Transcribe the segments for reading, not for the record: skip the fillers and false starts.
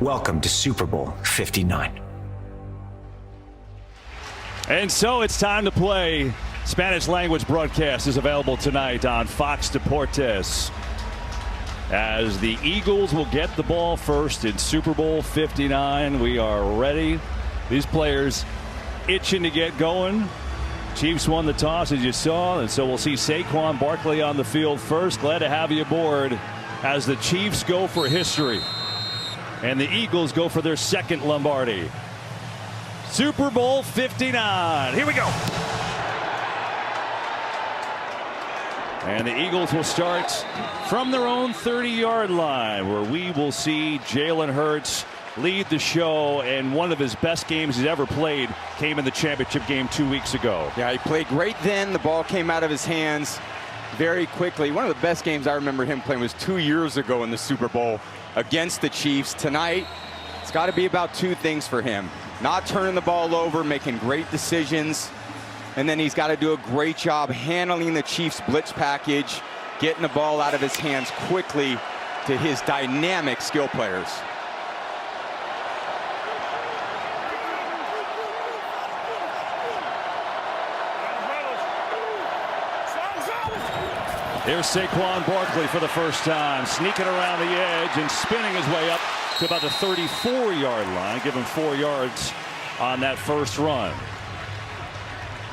Welcome to Super Bowl 59. And so it's time to play. Spanish language broadcast is available tonight on Fox Deportes, as the Eagles will get the ball first in Super Bowl 59. We are ready. These players itching to get going. Chiefs won the toss, as you saw, and so we'll see Saquon Barkley on the field first. Glad to have you aboard as the Chiefs go for history and the Eagles go for their second Lombardi. Super Bowl 59. Here we go. And the Eagles will start from their own 30-yard line, where we will see Jalen Hurts lead the show, and one of his best games he's ever played came in the championship game 2 weeks ago. Yeah, he played great then. The ball came out of his hands very quickly. One of the best games I remember him playing was 2 years ago in the Super Bowl against the Chiefs. Tonight, it's got to be about two things for him. Not turning the ball over, making great decisions, and then he's got to do a great job handling the Chiefs blitz package, getting the ball out of his hands quickly to his dynamic skill players. Here's Saquon Barkley for the first time, sneaking around the edge and spinning his way up to about the 34-yard line. Give him 4 yards on that first run.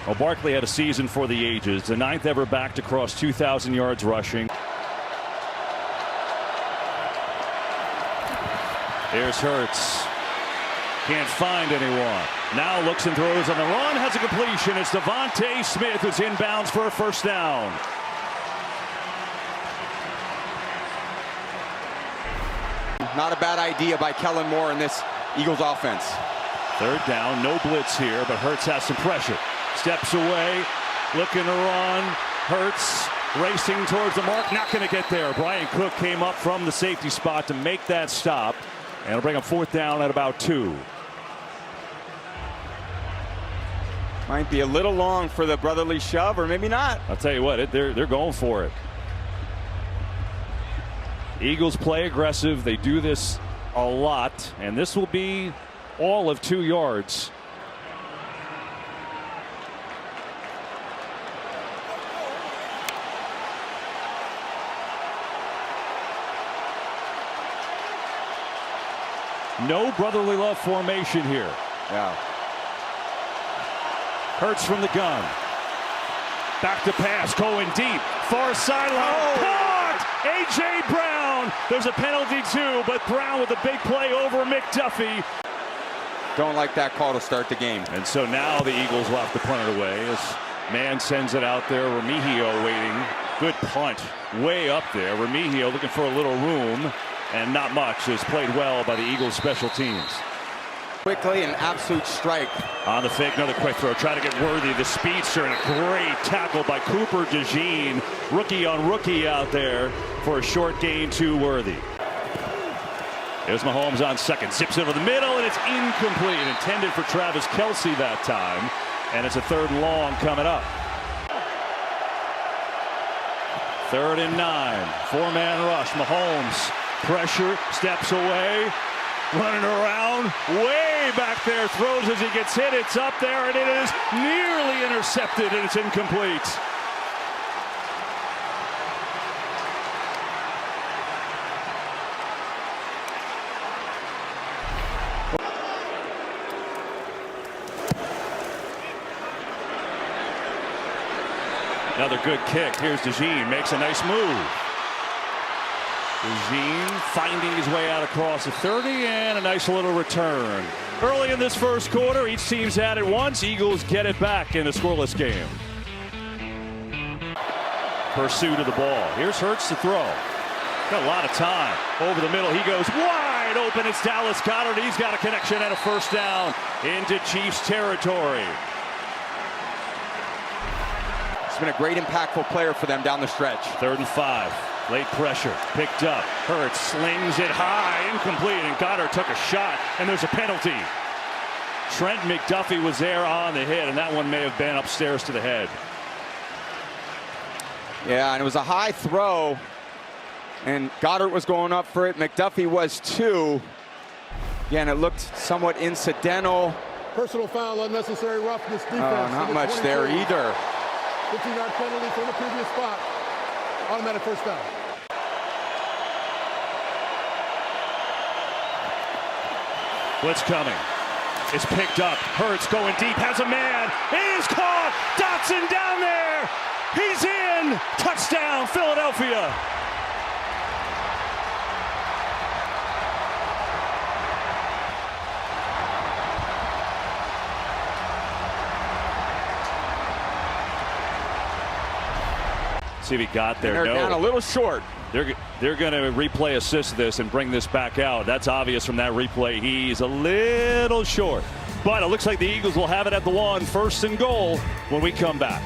Well, Barkley had a season for the ages, the 9th ever back to cross 2,000 yards rushing. Here's Hurts. Can't find anyone. Now looks and throws on the run, has a completion. It's Devontae Smith who's inbounds for a first down. Not a bad idea by Kellen Moore in this Eagles offense. Third down, no blitz here, but Hurts has some pressure. Steps away, looking to run. Hurts racing towards the mark, not going to get there. Brian Cook came up from the safety spot to make that stop, and it'll bring up 4th down at about 2. Might be a little long for the brotherly shove, or maybe not. I'll tell you what, they're going for it. Eagles play aggressive. They do this a lot, and this will be all of 2 yards. No brotherly love formation here. Yeah. Hurts from the gun. Back to pass, going deep. Far sideline. Caught! A.J. Brown. There's a penalty too, but Brown with a big play over McDuffie. Don't like that call to start the game. And so now the Eagles will have to punt it away as man sends it out there. Remigio waiting. Good punt. Way up there. Remigio looking for a little room, and not much. Is played well by the Eagles special teams. Quickly, an absolute strike. On the fake, another quick throw. Try to get Worthy, the speedster, and a great tackle by Cooper DeJean. Rookie on rookie out there for a short gain to Worthy. There's Mahomes on second. Zips it over the middle, and it's incomplete. Intended for Travis Kelce that time. And it's a 3rd and long coming up. 3rd and 9. 4-man rush. Mahomes, pressure, steps away. Running around, way back there, throws as he gets hit. It's up there, and it is nearly intercepted, and it's incomplete. Another good kick. Here's DeJean, makes a nice move. DeJean finding his way out across the 30, and a nice little return. Early in this first quarter, each team's had it once. Eagles get it back in a scoreless game. Pursuit of the ball. Here's Hurts to throw. Got a lot of time. Over the middle, he goes wide open. It's Dallas Goedert. He's got a connection and a first down into Chiefs territory. He's been a great impactful player for them down the stretch. 3rd and 5. Late pressure, picked up. Hurts slings it high, incomplete, and Goedert took a shot, and there's a penalty. Trent McDuffie was there on the hit, and that one may have been upstairs to the head. Yeah, and it was a high throw, and Goedert was going up for it. McDuffie was too. Again, it looked somewhat incidental. Personal foul, unnecessary roughness, defense. Not much there either. 15-yard penalty from the previous spot. Automatic first down. Blitz coming. It's picked up. Hurts going deep. Has a man. He is caught. Dotson down there. He's in. Touchdown, Philadelphia. See if he got there. They're down a little short. They're going to replay assist this and bring this back out. That's obvious from that replay. He's a little short. But it looks like the Eagles will have it at the 1, 1st and goal when we come back.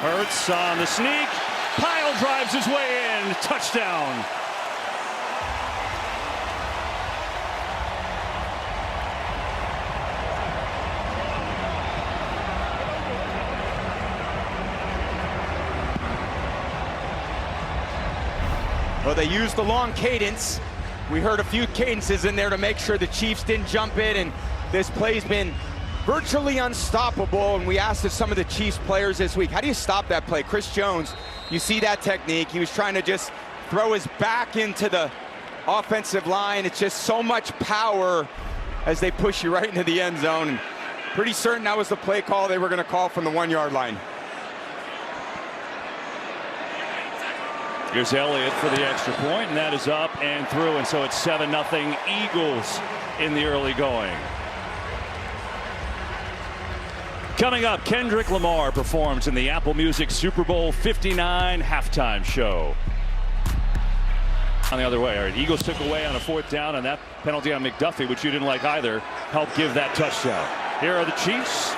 Hurts on the sneak. Pyle drives his way in. Touchdown. Well, they used the long cadence. We heard a few cadences in there to make sure the Chiefs didn't jump in, and this play's been virtually unstoppable. And we asked some of the Chiefs players this week, how do you stop that play? Chris Jones, you see that technique. He was trying to just throw his back into the offensive line. It's just so much power as they push you right into the end zone. And pretty certain that was the play call they were going to call from the 1-yard line. Here's Elliott for the extra point, and that is up and through, and so it's 7-0 Eagles in the early going. Coming up, Kendrick Lamar performs in the Apple Music Super Bowl 59 halftime show. On the other way, all right, Eagles took away on a 4th down, and that penalty on McDuffie, which you didn't like either, helped give that touchdown. Here are the Chiefs.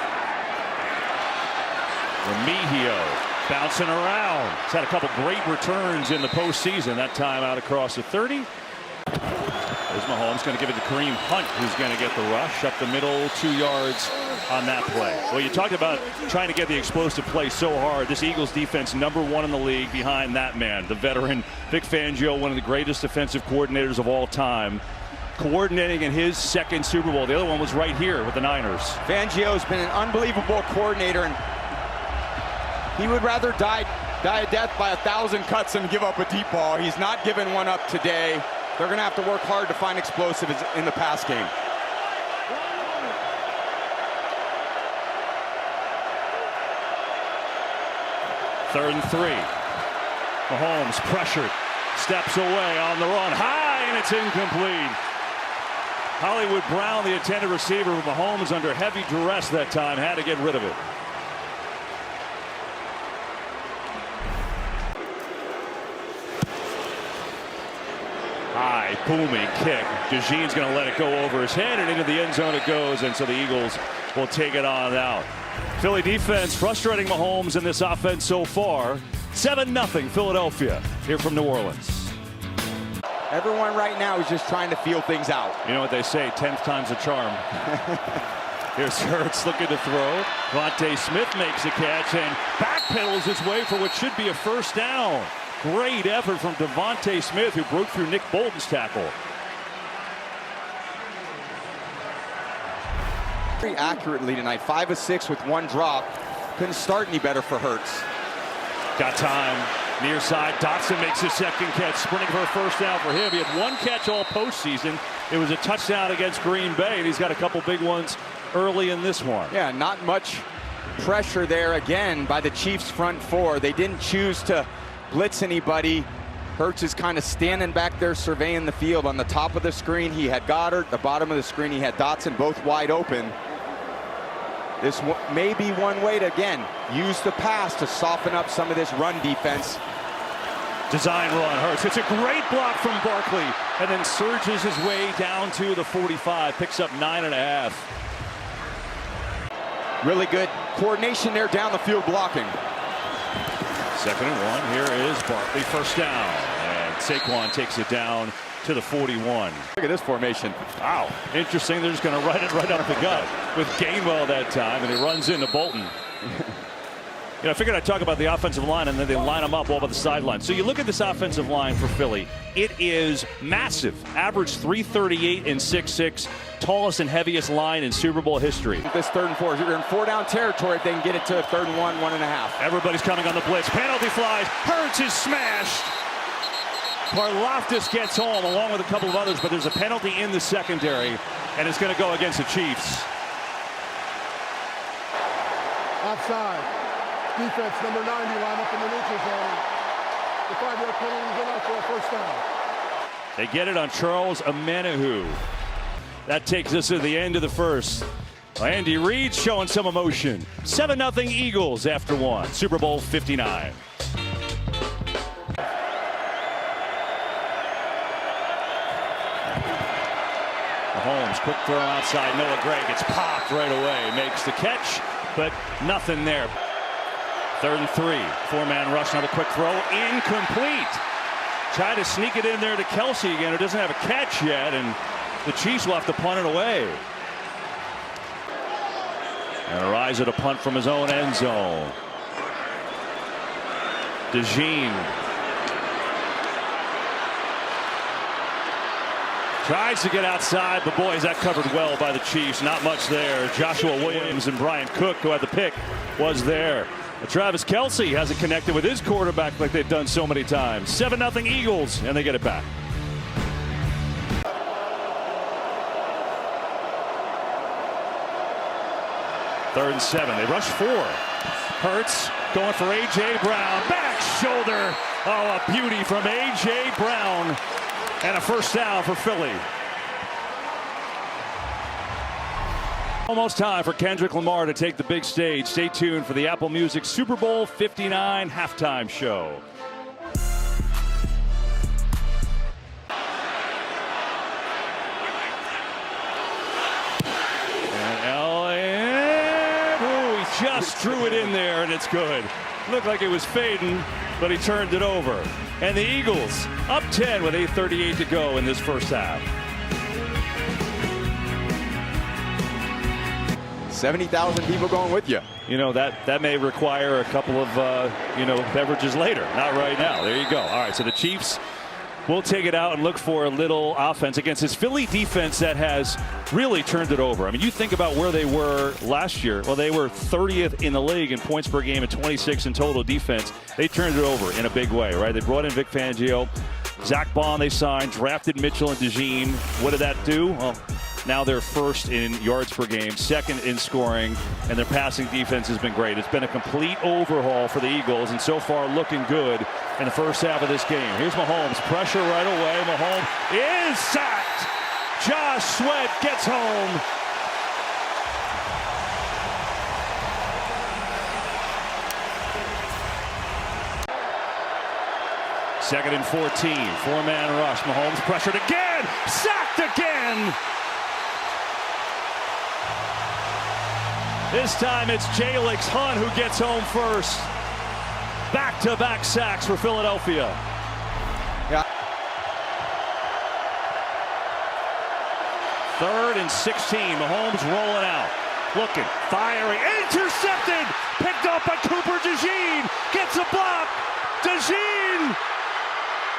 Remigio bouncing around. He's had a couple great returns in the postseason. That time out across the 30. There's Mahomes going to give it to Kareem Hunt, who's going to get the rush up the middle, 2 yards on that play. Well, you talked about trying to get the explosive play so hard. This Eagles defense, #1 in the league behind that man, the veteran Vic Fangio, one of the greatest defensive coordinators of all time, coordinating in his 2nd Super Bowl. The other one was right here with the Niners. Fangio's been an unbelievable coordinator, and he would rather die a death by 1,000 cuts than give up a deep ball. He's not giving one up today. They're going to have to work hard to find explosives in the pass game. Third and 3. Mahomes pressured, steps away on the run, high, and it's incomplete. Hollywood Brown, the intended receiver, with Mahomes under heavy duress that time, had to get rid of it. High, booming kick. DeJean's going to let it go over his head, and into the end zone it goes, and so the Eagles will take it on out. Philly defense frustrating Mahomes in this offense so far. 7-0 Philadelphia here from New Orleans. Everyone right now is just trying to feel things out. You know what they say, 10th time's a charm. Here's Hurts looking to throw. Devontae Smith makes a catch and backpedals his way for what should be a 1st down. Great effort from Devontae Smith, who broke through Nick Bolton's tackle. Very accurately tonight, 5 of 6 with 1 drop. Couldn't start any better for Hurts. Got time, near side. Dotson makes his 2nd catch, sprinting for a 1st down for him. He had 1 catch all postseason. It was a touchdown against Green Bay, and he's got a couple big ones early in this one. Yeah, not much pressure there again by the Chiefs front 4. They didn't choose to blitz anybody. Hurts is kind of standing back there surveying the field. On the top of the screen he had Goddard, the bottom of the screen he had Dotson, both wide open. This may be one way to, again, use the pass to soften up some of this run defense. Design run, Hurts. It's a great block from Barkley, and then surges his way down to the 45, picks up 9.5. Really good coordination there down the field blocking. 2nd and 1. Here is Barkley, 1st down, and Saquon takes it down to the 41. Look at this formation. Wow, interesting. They're just going to run it right up the gut with Gainwell that time, and he runs into Bolton. I figured I'd talk about the offensive line, and then they line them up all by the sideline. So you look at this offensive line for Philly. It is massive. Average 338 and 6'6", tallest and heaviest line in Super Bowl history. This 3rd and 4, you're in 4-down territory if they can get it to 3rd and 1, 1.5. Everybody's coming on the blitz. Penalty flies. Hurts is smashed. Karlaftis gets home along with a couple of others, but there's a penalty in the secondary, and it's going to go against the Chiefs. Offside. Defense, number 90, line up in the neutral zone. The 5-yard penalty is enough for a 1st down. They get it on Charles Omenihu. That takes us to the end of the first. Andy Reid showing some emotion. 7-0 Eagles after 1. Super Bowl 59. Mahomes, quick throw outside. Noah Gray gets popped right away. Makes the catch, but nothing there. 3rd and 3. 4-man rush. Another quick throw. Incomplete. Try to sneak it in there to Kelsey again, who doesn't have a catch yet, and the Chiefs will have to punt it away. And Araiza to punt from his own end zone. DeJean tries to get outside, but boy, is that covered well by the Chiefs. Not much there. Joshua Williams and Brian Cook, who had the pick, was there. But Travis Kelce hasn't connected with his quarterback like they've done so many times. 7-0 Eagles, and they get it back. Third and 7. They rush 4. Hurts going for A.J. Brown. Back shoulder. Oh, a beauty from A.J. Brown. And a 1st down for Philly. Almost time for Kendrick Lamar to take the big stage. Stay tuned for the Apple Music Super Bowl 59 halftime show. And Elliott, he just drew it in there, and it's good. Looked like it was fading, but he turned it over. And the Eagles up 10 with 8:38 to go in this first half. 70,000 people going with you. That may require a couple of beverages later. Not right now. There you go. All right, so the Chiefs will take it out and look for a little offense against this Philly defense that has really turned it over. I mean, you think about where they were last year. Well, they were 30th in the league in points per game and 26 in total defense. They turned it over in a big way, right? They brought in Vic Fangio. Zach Bond they signed, drafted Mitchell and DeJean. What did that do? Well, now they're 1st in yards per game, 2nd in scoring, and their passing defense has been great. It's been a complete overhaul for the Eagles, and so far looking good in the first half of this game. Here's Mahomes, pressure right away. Mahomes is sacked. Josh Sweat gets home. Second and 14, 4-man rush. Mahomes pressured again, sacked again. This time it's Jalix Hunt who gets home first. Back-to-back sacks for Philadelphia. Yeah. 3rd and 16. Mahomes rolling out. Looking, firing, intercepted. Picked up by Cooper DeJean. Gets a block. DeJean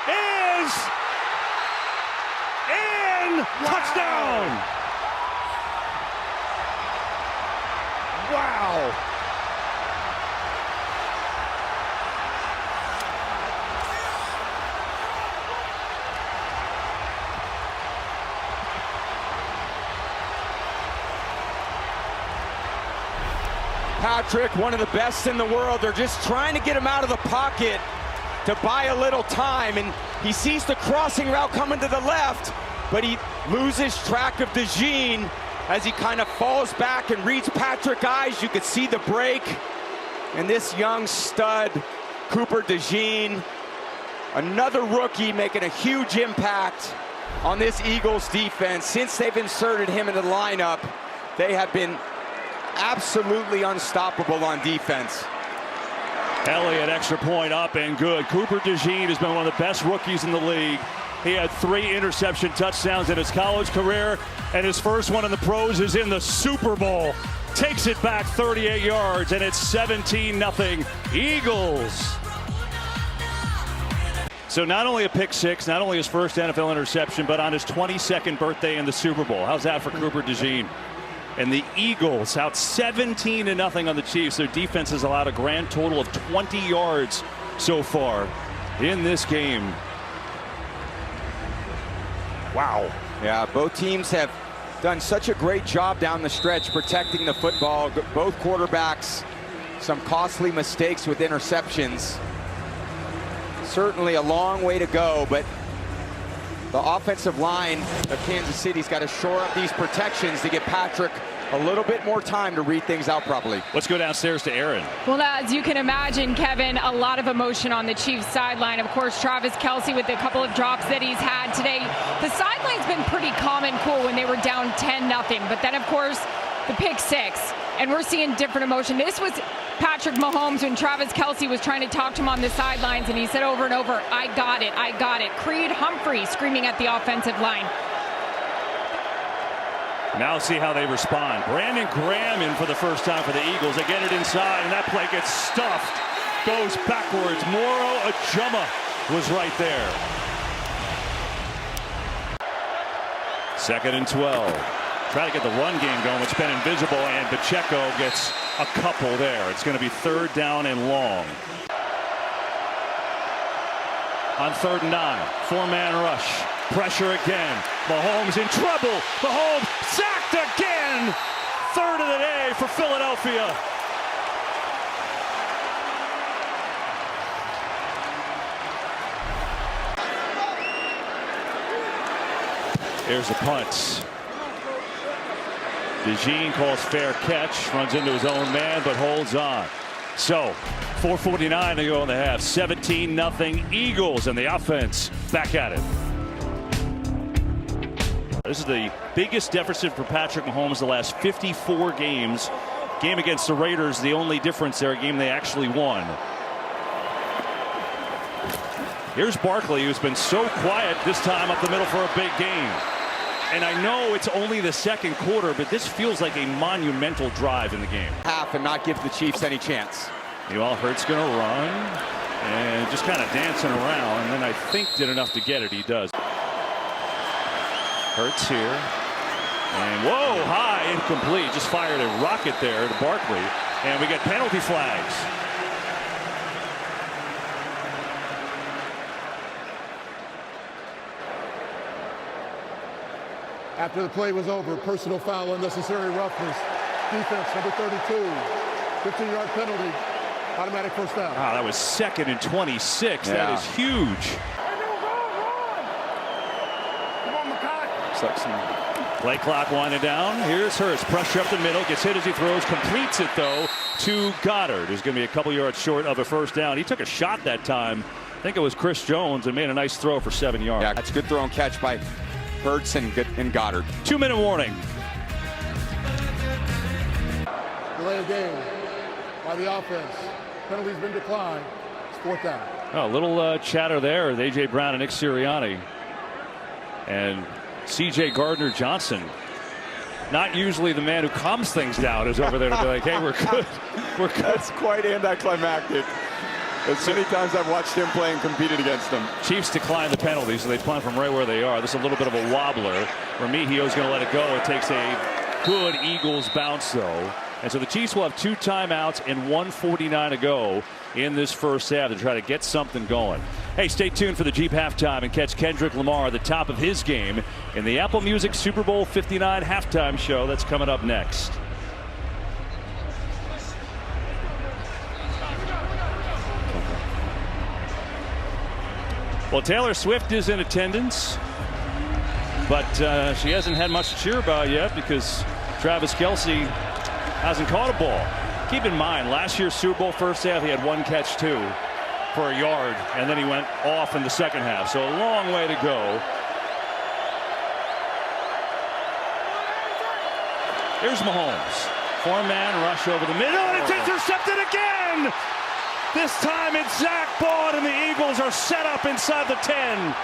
is in. Touchdown. Wow. Patrick, one of the best in the world. They're just trying to get him out of the pocket to buy a little time, and he sees the crossing route coming to the left, but he loses track of DeJean as he kind of falls back and reads Patrick's eyes. You could see the break, and this young stud, Cooper DeJean, another rookie making a huge impact on this Eagles defense. Since they've inserted him into the lineup, they have been absolutely unstoppable on defense. Elliott, extra point up and good. Cooper DeJean has been one of the best rookies in the league. He had 3 interception touchdowns in his college career, and his first one in the pros is in the Super Bowl. takes it back 38 yards, and it's 17-0 Eagles. So not only a pick six, not only his first NFL interception, but on his 22nd birthday in the Super Bowl. How's that for Cooper DeJean? And the Eagles out 17-0 on the Chiefs. Their defense has allowed a grand total of 20 yards so far in this game. Wow. Yeah, both teams have done such a great job down the stretch protecting the football. Both quarterbacks, some costly mistakes with interceptions. Certainly a long way to go, but the offensive line of Kansas City's got to shore up these protections to get Patrick a little bit more time to read things out properly. Let's go downstairs to Aaron. Well, as you can imagine, Kevin, a lot of emotion on the Chiefs sideline. Of course, Travis Kelce with a couple of drops that he's had today. The sideline's been pretty calm and cool when they were down 10-0. But then, of course, the pick six. And we're seeing different emotion. This was Patrick Mahomes when Travis Kelce was trying to talk to him on the sidelines, and he said over and over, I got it, I got it. Creed Humphrey screaming at the offensive line. Now see how they respond. Brandon Graham in for the first time for the Eagles. They get it inside, and that play gets stuffed. Goes backwards. Moro Ajuma was right there. 2nd and 12. Try to get the run game going. It's been invisible, and Pacheco gets a couple there. It's going to be 3rd down and long. On 3rd and 9, 4-man rush. Pressure again. Mahomes in trouble. Mahomes sacked again. 3rd of the day for Philadelphia. Here's the punt. DeJean calls fair catch, runs into his own man, but holds on. So, 4:49 to go in the half. 17-0 Eagles, and the offense back at it. This is the biggest deficit for Patrick Mahomes the last 54 games. Game against the Raiders, the only difference there, a game they actually won. Here's Barkley, who's been so quiet this time up the middle for a big game. And I know it's only the 2nd quarter, but this feels like a monumental drive in the game. Half and not give the Chiefs any chance. Meanwhile, Hurts going to run and just kind of dancing around, and then I think did enough to get it. He does. Hurts here, and whoa, high, incomplete. Just fired a rocket there to Barkley, and we get penalty flags. After the play was over, personal foul, unnecessary roughness. Defense, number 32. 15-yard penalty. Automatic first down. Wow, that was 2nd and 26. Yeah. That is huge. Play clock winding down. Here's Hurts. Pressure up the middle. Gets hit as he throws. Completes it, though, to Goddard, who's going to be a couple yards short of a first down. He took a shot that time. I think it was Chris Jones, and made a nice throw for 7 yards. Yeah, that's a good throw and catch by Hurts and Goddard. 2-minute warning. Delay of game by the offense. Penalty's been declined. It's 4th down. Oh, a little chatter there with A.J. Brown and Nick Sirianni. And C.J. Gardner-Johnson, not usually the man who calms things down, is over there to be like, hey, we're good. We're good. That's quite anticlimactic. As many times I've watched him play and competed against them. Chiefs decline the penalty, so they punt from right where they are. This is a little bit of a wobbler. Remigio's going to let it go. It takes a good Eagles bounce, though. And so the Chiefs will have 2 timeouts and 1:49 to go in this first half to try to get something going. Hey, stay tuned for the Jeep halftime and catch Kendrick Lamar at the top of his game in the Apple Music Super Bowl 59 halftime show. That's coming up next. Well, Taylor Swift is in attendance, but she hasn't had much to cheer about yet because Travis Kelce hasn't caught a ball. Keep in mind, last year's Super Bowl first half, he had 1 catch, 2 for a yard, and then he went off in the second half. So a long way to go. Here's Mahomes. 4-man rush over the middle, and it's intercepted again! This time it's Zach Baun, and the Eagles are set up inside the 10.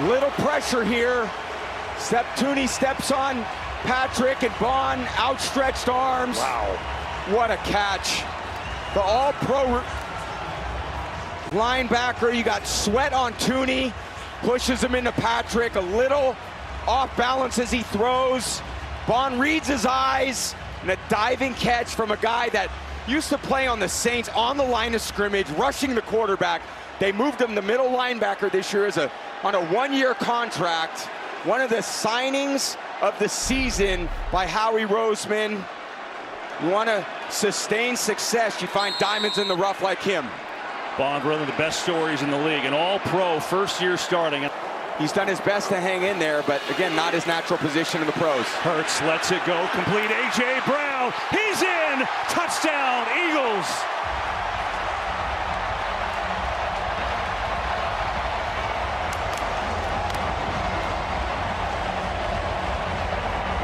Little pressure here. Tooney steps on Patrick, and Bond outstretched arms. Wow. What a catch. The all-pro linebacker. You got Sweat on Tooney. Pushes him into Patrick. A little off balance as he throws. Bond reads his eyes. And a diving catch from a guy that used to play on the Saints on the line of scrimmage, rushing the quarterback. They moved him to middle linebacker this year on a one-year contract. One of the signings of the season by Howie Roseman. You want to sustain success, you find diamonds in the rough like him. Bond, one of the best stories in the league, an all-pro, first year starting. He's done his best to hang in there, but again, not his natural position in the pros. Hurts lets it go, complete. A.J. Brown, he's in! Touchdown, Eagles!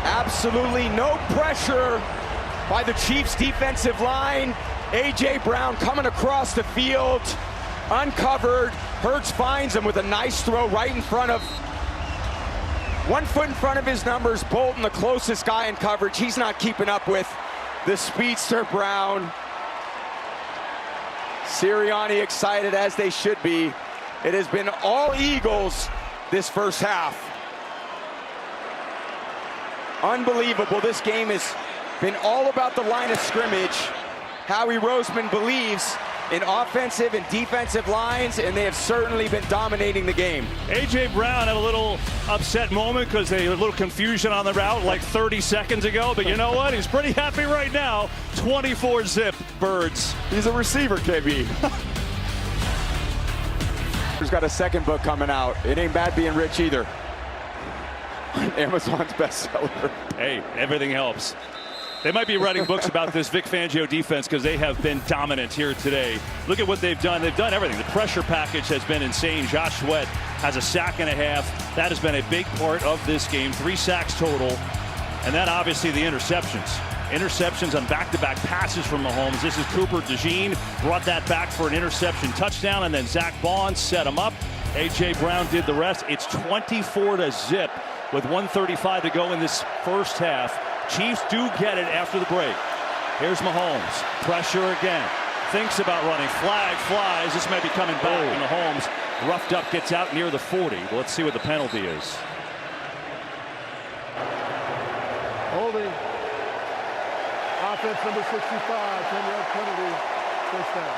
Absolutely no pressure by the Chiefs defensive line. A.J. Brown coming across the field, uncovered. Hurts finds him with a nice throw right in front of, 1 foot in front of his numbers. Bolton, the closest guy in coverage. He's not keeping up with the speedster Brown. Sirianni excited, as they should be. It has been all Eagles this first half. Unbelievable. This game has been all about the line of scrimmage. Howie Roseman believes in offensive and defensive lines, and they have certainly been dominating the game. A.J. Brown had a little upset moment because they had a little confusion on the route like 30 seconds ago, but you know what? He's pretty happy right now. 24-zip Birds. He's a receiver, KB. He's got a second book coming out. It ain't bad being rich either. Amazon's bestseller. Hey, everything helps. They might be writing books about this Vic Fangio defense because they have been dominant here today. Look at what they've done. They've done everything. The pressure package has been insane. Josh Sweat has a sack and a half. That has been a big part of this game. 3 sacks total. And then obviously the interceptions. Interceptions on back-to-back passes from Mahomes. This is Cooper DeJean. Brought that back for an interception touchdown, and then Zach Bond set him up. A.J. Brown did the rest. It's 24-0 with 1:35 to go in this first half. Chiefs do get it after the break. Here's Mahomes. Pressure again. Thinks about running. Flag flies. This may be coming back. And Mahomes, roughed up, gets out near the 40. Well, let's see what the penalty is. Holding. Offense number 65, 10-yard penalty, first down.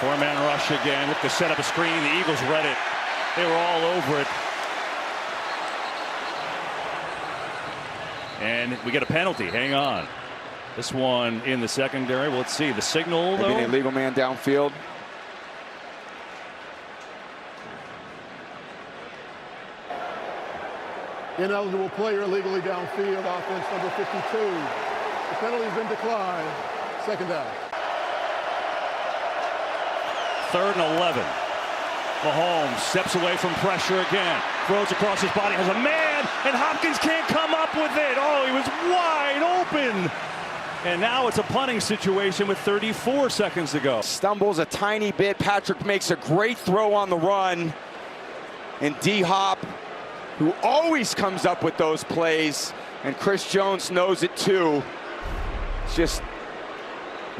4-man rush again. Look to set up a screen. The Eagles read it. They were all over it. And we get a penalty. Hang on. This one in the secondary. Well, let's see. The signal, though. Maybe an illegal man downfield. Ineligible player illegally downfield, offense number 52. The penalty's been declined. Second down. 3rd and 11. Mahomes steps away from pressure again. Throws across his body. Has a man, and Hopkins can't come up with it. Oh, he was wide open. And now it's a punting situation with 34 seconds to go. Stumbles a tiny bit. Patrick makes a great throw on the run. And D-Hop, who always comes up with those plays, and Chris Jones knows it too. It's just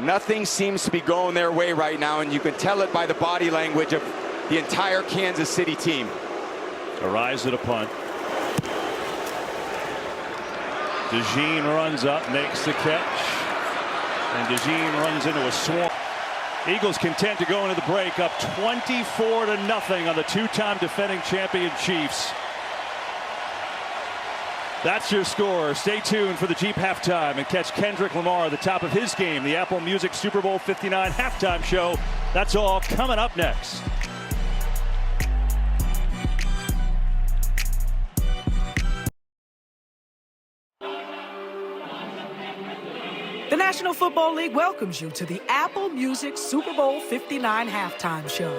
nothing seems to be going their way right now, and you can tell it by the body language of the entire Kansas City team. A rise at a punt. DeJean runs up, makes the catch, and DeJean runs into a swarm. Eagles content to go into the break, up 24-0 on the 2-time defending champion Chiefs. That's your score. Stay tuned for the Jeep halftime and catch Kendrick Lamar at the top of his game, the Apple Music Super Bowl 59 halftime show. That's all coming up next. The National Football League welcomes you to the Apple Music Super Bowl 59 halftime show.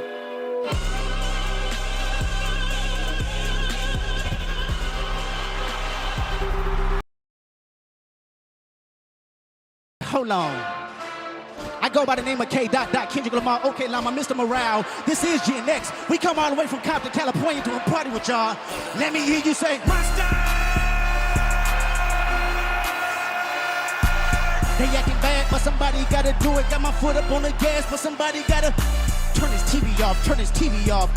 Hold on. I go by the name of K. Kendrick Lamar, OK Llama, Mr. Morale. This is Gen X. We come all the way from Compton, California to a party with y'all. Let me hear you say, Monster! They acting bad, but somebody gotta do it. Got my foot up on the gas, but somebody gotta turn his TV off, turn his TV off,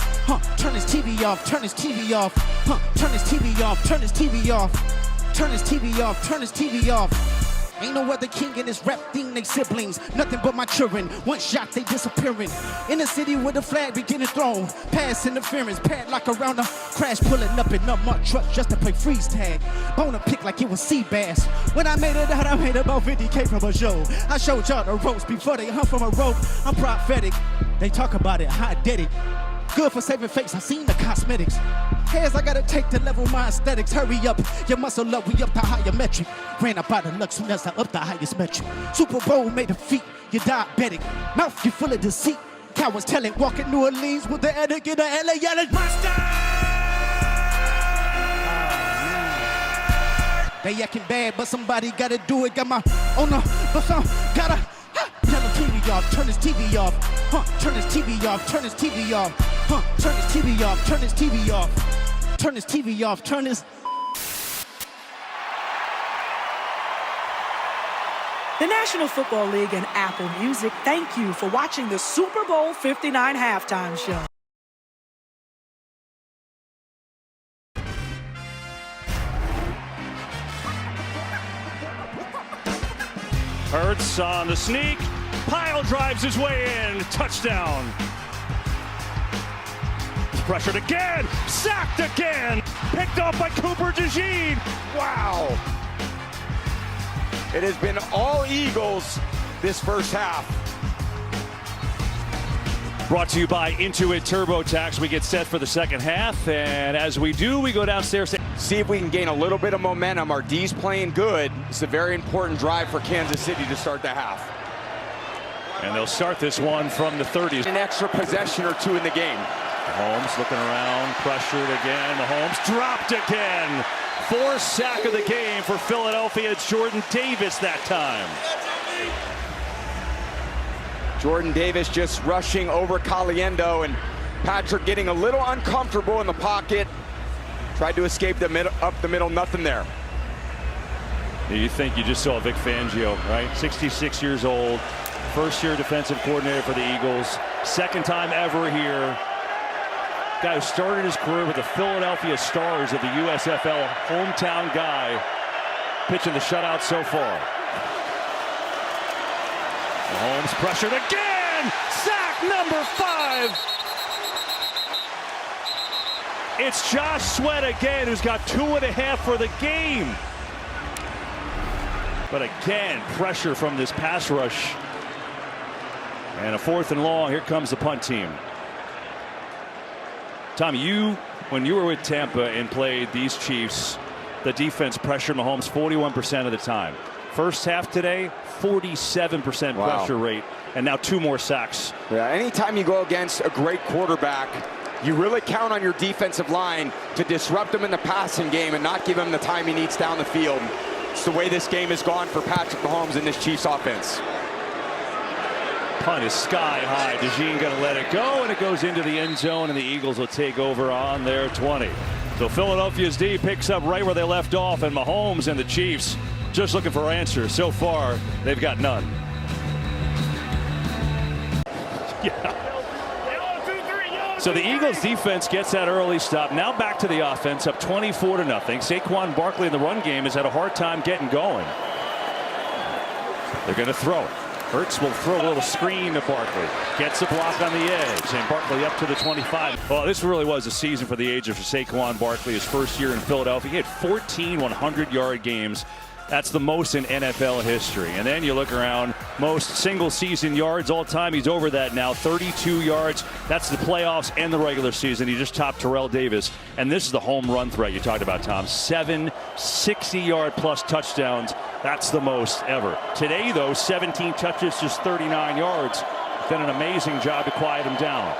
turn his TV off, turn his TV off, turn his TV off, turn his TV off, turn his TV off, turn his TV off. Ain't no other king in this rap thing, they siblings. Nothing but my children. One shot, they disappearing. In the city with the flag beginning thrown. Pass interference, padlock around the crash, pulling up in up my truck just to play freeze tag. Bone a pick like it was sea bass. When I made it out, I made about 50K from a show. I showed y'all the ropes before they hung from a rope. I'm prophetic. They talk about it, how I did it. Good for saving face, I seen the cosmetics. Hairs I gotta take to level my aesthetics. Hurry up, your muscle up, we up the higher metric. Ran up out of luck soon as I up the highest metric. Super Bowl made a feat, you diabetic. Mouth you full of deceit. Cowards tell it, walking New Orleans with the etiquette of LA yelling, Monster! They acting bad, but somebody gotta do it. Got my, oh no, but some gotta. Tell him TV off, turn his TV off, turn his TV off, turn his TV off, turn his TV off, turn his TV off, turn his TV off, turn his. The National Football League and Apple Music thank you for watching the Super Bowl 59 halftime show. Hurts on the sneak. Pile drives his way in. Touchdown. Pressured again. Sacked again. Picked off by Cooper DeJean. Wow. It has been all Eagles this first half. Brought to you by Intuit TurboTax. We get set for the second half, and as we do, we go downstairs to See if we can gain a little bit of momentum. Our D's playing good. It's a very important drive for Kansas City to start the half. And they'll start this one from the 30s. An extra possession or two in the game. Mahomes looking around, pressured again. Mahomes dropped again. Fourth sack of the game for Philadelphia. It's Jordan Davis that time. Jordan Davis just rushing over Caliendo, and Patrick getting a little uncomfortable in the pocket. Tried to escape up the middle, nothing there. You think you just saw Vic Fangio, right? 66 years old, first-year defensive coordinator for the Eagles, second time ever here. Guy who started his career with the Philadelphia Stars of the USFL, hometown guy, pitching the shutout so far. Mahomes pressured again! Sack number 5! It's Josh Sweat again, who's got 2.5 for the game. But again, pressure from this pass rush. And a 4th and long. Here comes the punt team. Tom, when you were with Tampa and played these Chiefs, the defense pressured Mahomes 41% of the time. First half today, 47% pressure rate, and now 2 more sacks. Yeah, anytime you go against a great quarterback, you really count on your defensive line to disrupt him in the passing game and not give him the time he needs down the field. It's the way this game has gone for Patrick Mahomes in this Chiefs offense. Punt is sky high. DeJean going to let it go, and it goes into the end zone, and the Eagles will take over on their 20. So Philadelphia's D picks up right where they left off, and Mahomes and the Chiefs just looking for answers. So far, they've got none. Yeah. So the Eagles defense gets that early stop. Now back to the offense, up 24-0. Saquon Barkley in the run game has had a hard time getting going. They're going to throw it. Hurts will throw a little screen to Barkley. Gets a block on the edge, and Barkley up to the 25. Well, this really was a season for the ages for Saquon Barkley. His first year in Philadelphia, he had 14 100-yard games. That's the most in NFL history. And then you look around, most single-season yards all time. He's over that now, 32 yards. That's the playoffs and the regular season. He just topped Terrell Davis. And this is the home run threat you talked about, Tom. 7 60-yard-plus touchdowns. That's the most ever. Today, though, 17 touches, just 39 yards. Done an amazing job to quiet him down.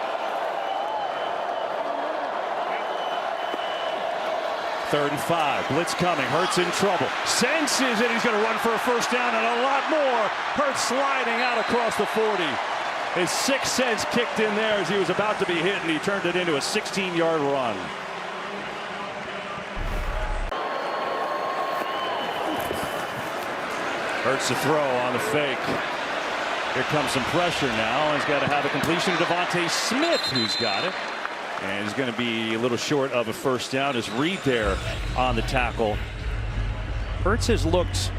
3rd and 5. Blitz coming. Hurts in trouble. Senses it. He's going to run for a first down and a lot more. Hurts sliding out across the 40. His sixth sense kicked in there as he was about to be hit, and he turned it into a 16-yard run. Hurts to throw on the fake. Here comes some pressure now. He's got to have a completion to Devontae Smith, who's got it. And he's going to be a little short of a first down as Reed there on the tackle. Hurts has looked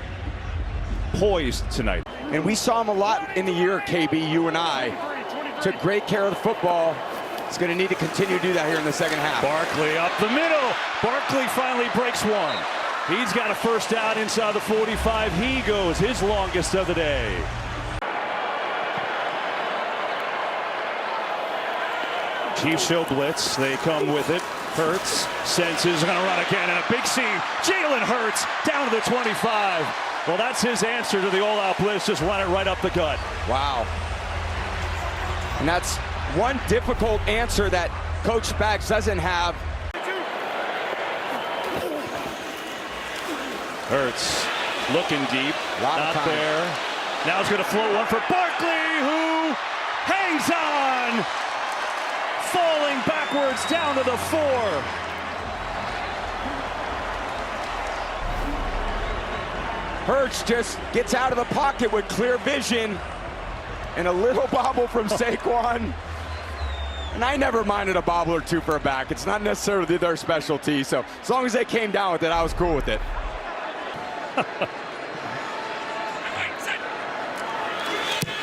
poised tonight. And we saw him a lot in the year, KB, you and I. Took great care of the football. He's going to need to continue to do that here in the second half. Barkley up the middle. Barkley finally breaks one. He's got a first down inside the 45. He goes his longest of the day. Chiefs show blitz. They come with it. Hurts senses going to run again, and a big C. Jalen Hurts down to the 25. Well, that's his answer to the all-out blitz. Just run it right up the gut. Wow. And that's one difficult answer that Coach Spags doesn't have. Hurts looking deep. Not there. Now he's going to float one for Barkley, who hangs on. Falling backwards down to the 4. Hurts just gets out of the pocket with clear vision. And a little bobble from Saquon. And I never minded a bobble or two for a back. It's not necessarily their specialty. So as long as they came down with it, I was cool with it.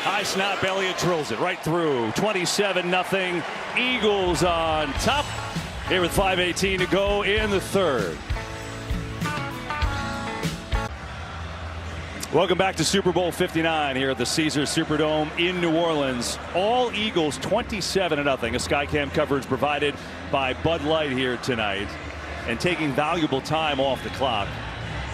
High snap, Elliott drills it right through. 27-0. Eagles on top. Here with 5:18 to go in the third. Welcome back to Super Bowl 59 here at the Caesars Superdome in New Orleans. All Eagles 27-0. A Skycam coverage provided by Bud Light here tonight, and taking valuable time off the clock.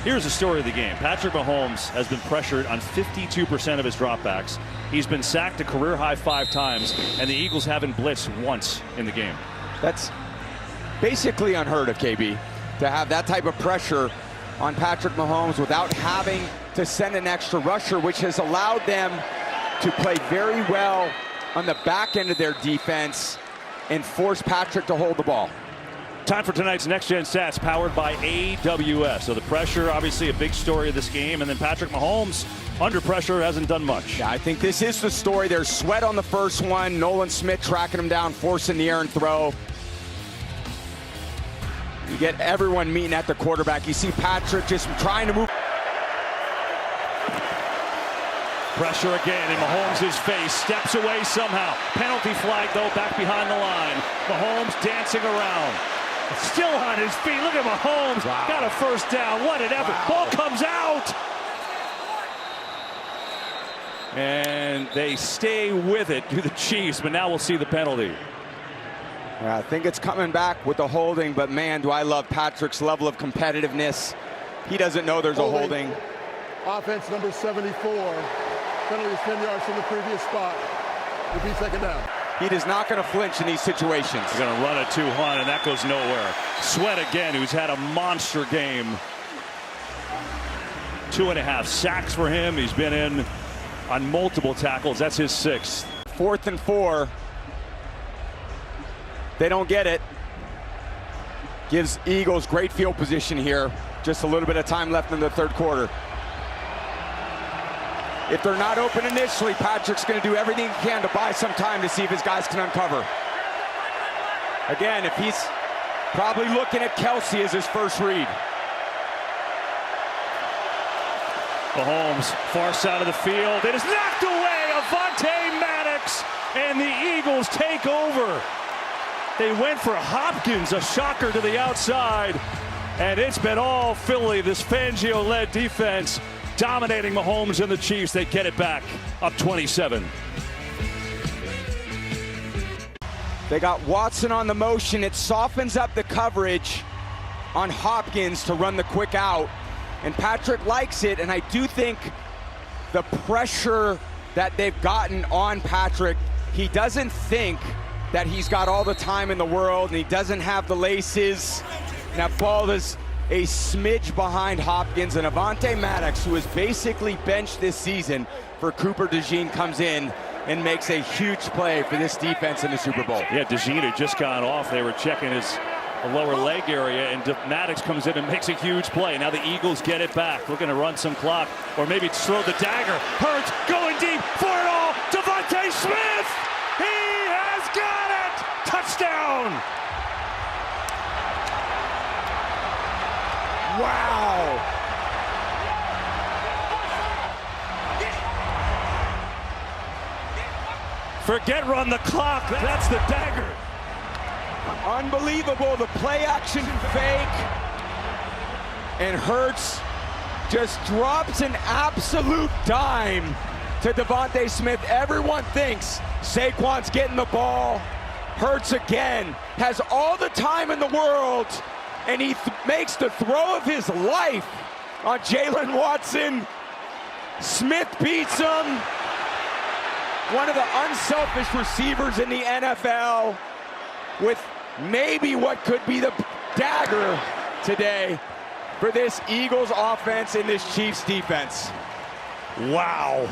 Here's the story of the game. Patrick Mahomes has been pressured on 52% of his dropbacks. He's been sacked a career-high 5 times, and the Eagles haven't blitzed once in the game. That's basically unheard of, KB, to have that type of pressure on Patrick Mahomes without having to send an extra rusher, which has allowed them to play very well on the back end of their defense and force Patrick to hold the ball. Time for tonight's Next Gen Stats, powered by AWS. So the pressure, obviously a big story of this game, and then Patrick Mahomes, under pressure, hasn't done much. Yeah, I think this is the story. There's sweat on the first one. Nolan Smith tracking him down, forcing the errant throw. You get everyone meeting at the quarterback. You see Patrick just trying to move. Pressure again in Mahomes' face, steps away somehow. Penalty flag, though, back behind the line. Mahomes dancing around. Still on his feet. Look at Mahomes. Wow. Got a first down. What an effort. Wow. Ball comes out. And they stay with it to the Chiefs, but now we'll see the penalty. Yeah, I think it's coming back with the holding, but man, do I love Patrick's level of competitiveness. He doesn't know there's a holding. Offense number 74. Penalty is 10 yards from the previous spot. Repeat second down. He is not going to flinch in these situations. He's going to run a 2-1, and that goes nowhere. Sweat again, who's had a monster game. 2.5 sacks for him. He's been in on multiple tackles. That's his 6th. 4th and 4. They don't get it. Gives Eagles great field position here. Just a little bit of time left in the third quarter. If they're not open initially, Patrick's going to do everything he can to buy some time to see if his guys can uncover. Again, if he's probably looking at Kelsey as his first read. Mahomes, far side of the field. It is knocked away. Avonte Maddox, and the Eagles take over. They went for Hopkins, a shocker to the outside. And it's been all Philly, this Fangio-led defense, dominating Mahomes and the Chiefs. They get it back, up 27. They got Watson on the motion. It softens up the coverage on Hopkins to run the quick out. And Patrick likes it, and I do think the pressure that they've gotten on Patrick, he doesn't think that he's got all the time in the world, and he doesn't have the laces. That ball is a smidge behind Hopkins, and Avonte Maddox, who is basically benched this season for Cooper DeJean, comes in and makes a huge play for this defense in the Super Bowl. Yeah, DeJean had just gone off. They were checking his lower leg area, and Maddox comes in and makes a huge play. Now the Eagles get it back, looking to run some clock, or maybe throw the dagger. Hurts going deep for it all. DeVonta Smith! He has got it! Touchdown! Wow! Forget run the clock. That's the dagger. Unbelievable, the play action fake. And Hurts just drops an absolute dime to DeVonta Smith. Everyone thinks Saquon's getting the ball. Hurts again has all the time in the world, and he makes the throw of his life on Jalen Watson. Smith beats him. One of the unselfish receivers in the NFL, with maybe what could be the dagger today for this Eagles offense and this Chiefs defense. Wow.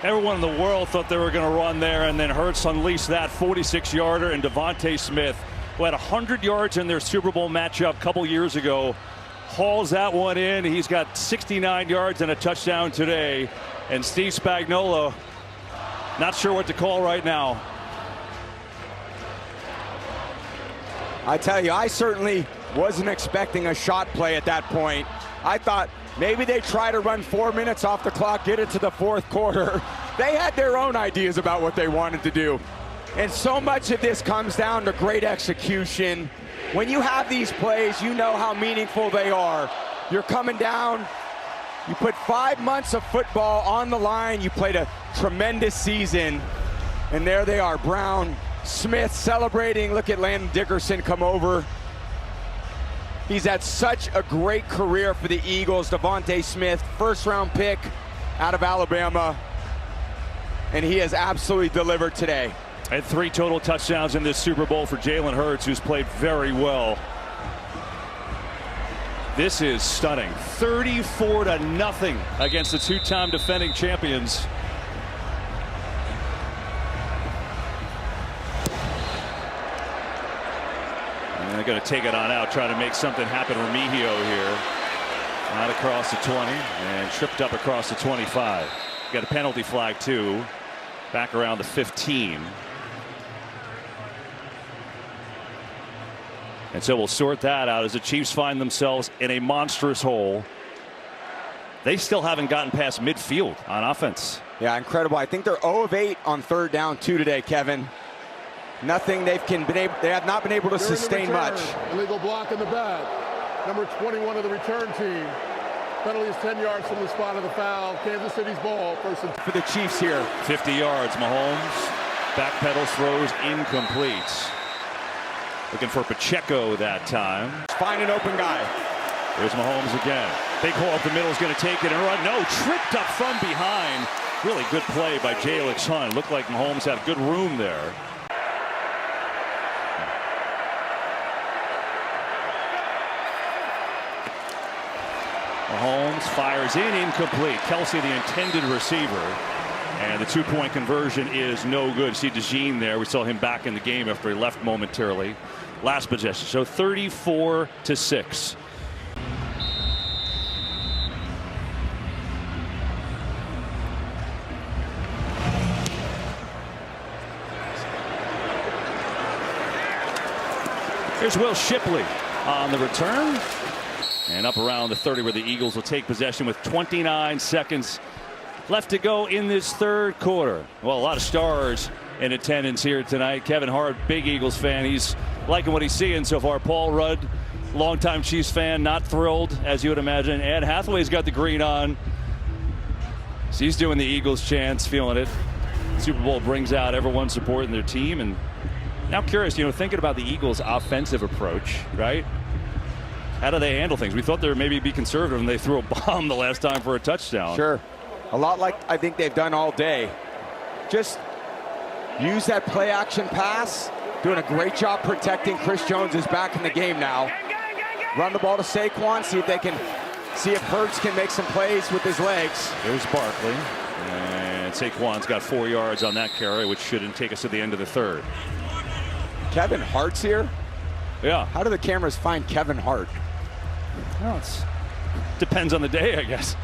Everyone in the world thought they were going to run there, and then Hurts unleashed that 46-yarder, and DeVonta Smith, who had 100 yards in their Super Bowl matchup a couple years ago, hauls that one in. He's got 69 yards and a touchdown today, and Steve Spagnuolo, not sure what to call right now. I tell you, I certainly wasn't expecting a shot play at that point. I thought maybe they try to run 4 minutes off the clock, get it to the fourth quarter. They had their own ideas about what they wanted to do. And so much of this comes down to great execution. When you have these plays, you know how meaningful they are. You're coming down, you put 5 months of football on the line, you played a tremendous season, and there they are, Brown, Smith celebrating. Look at Landon Dickerson come over. He's had such a great career for the Eagles. DeVonta Smith, first-round pick out of Alabama, and he has absolutely delivered today. And 3 total touchdowns in this Super Bowl for Jalen Hurts, who's played very well. This is stunning. 34-0 against the 2-time defending champions. And they're going to take it on out, trying to make something happen. Remigio here. Out across the 20 and tripped up across the 25. Got a penalty flag too. Back around the 15. And so we'll sort that out as the Chiefs find themselves in a monstrous hole. They still haven't gotten past midfield on offense. Yeah, incredible. I think they're 0 of 8 on 3rd down 2 today, Kevin. Nothing they have not been able to sustain much. Illegal block in the back. Number 21 of the return team. Penalty is 10 yards from the spot of the foul. Kansas City's ball. First and for the Chiefs here. 50 yards. Mahomes backpedals, throws incomplete. Looking for Pacheco that time. Find an open guy. There's Mahomes again. Big hole up the middle is going to take it and run. No, tripped up from behind. Really good play by Jalen Hunt. Looked like Mahomes had good room there. Mahomes fires in, incomplete. Kelsey, the intended receiver. And the 2-point conversion is no good. See DeJean there. We saw him back in the game after he left momentarily. Last possession. So 34-6. Here's Will Shipley on the return. And up around the 30 where the Eagles will take possession with 29 seconds left to go in this 3rd quarter. Well, a lot of stars in attendance here tonight. Kevin Hart, big Eagles fan. He's liking what he's seeing so far. Paul Rudd, longtime Chiefs fan, not thrilled, as you would imagine. Anne Hathaway's got the green on. So he's doing the Eagles chants, feeling it. Super Bowl brings out everyone supporting their team. And now curious, thinking about the Eagles' offensive approach, right? How do they handle things? We thought they would maybe be conservative, and they threw a bomb the last time for a touchdown. Sure. A lot like I think they've done all day. Just use that play action pass. Doing a great job protecting. Chris Jones is back in the game now. run the ball to Saquon, see if Hurts can make some plays with his legs. There's Barkley. And Saquon's got 4 yards on that carry, which shouldn't take us to the end of the third. Kevin Hart's here? Yeah. How do the cameras find Kevin Hart? Well, depends on the day, I guess.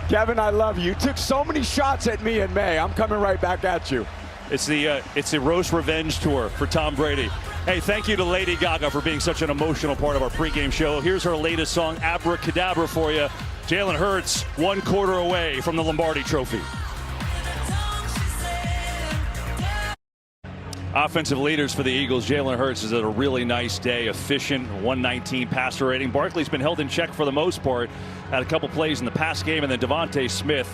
Kevin, I love you. You took so many shots at me in May. I'm coming right back at you. It's the roast revenge tour for Tom Brady. Hey, thank you to Lady Gaga for being such an emotional part of our pregame show. Here's her latest song, Abracadabra, for you. Jalen Hurts, 1 quarter away from the Lombardi Trophy. Offensive leaders for the Eagles. Jalen Hurts has had a really nice day. Efficient, 119 passer rating. Barkley's been held in check for the most part. Had a couple plays in the pass game, and then Devontae Smith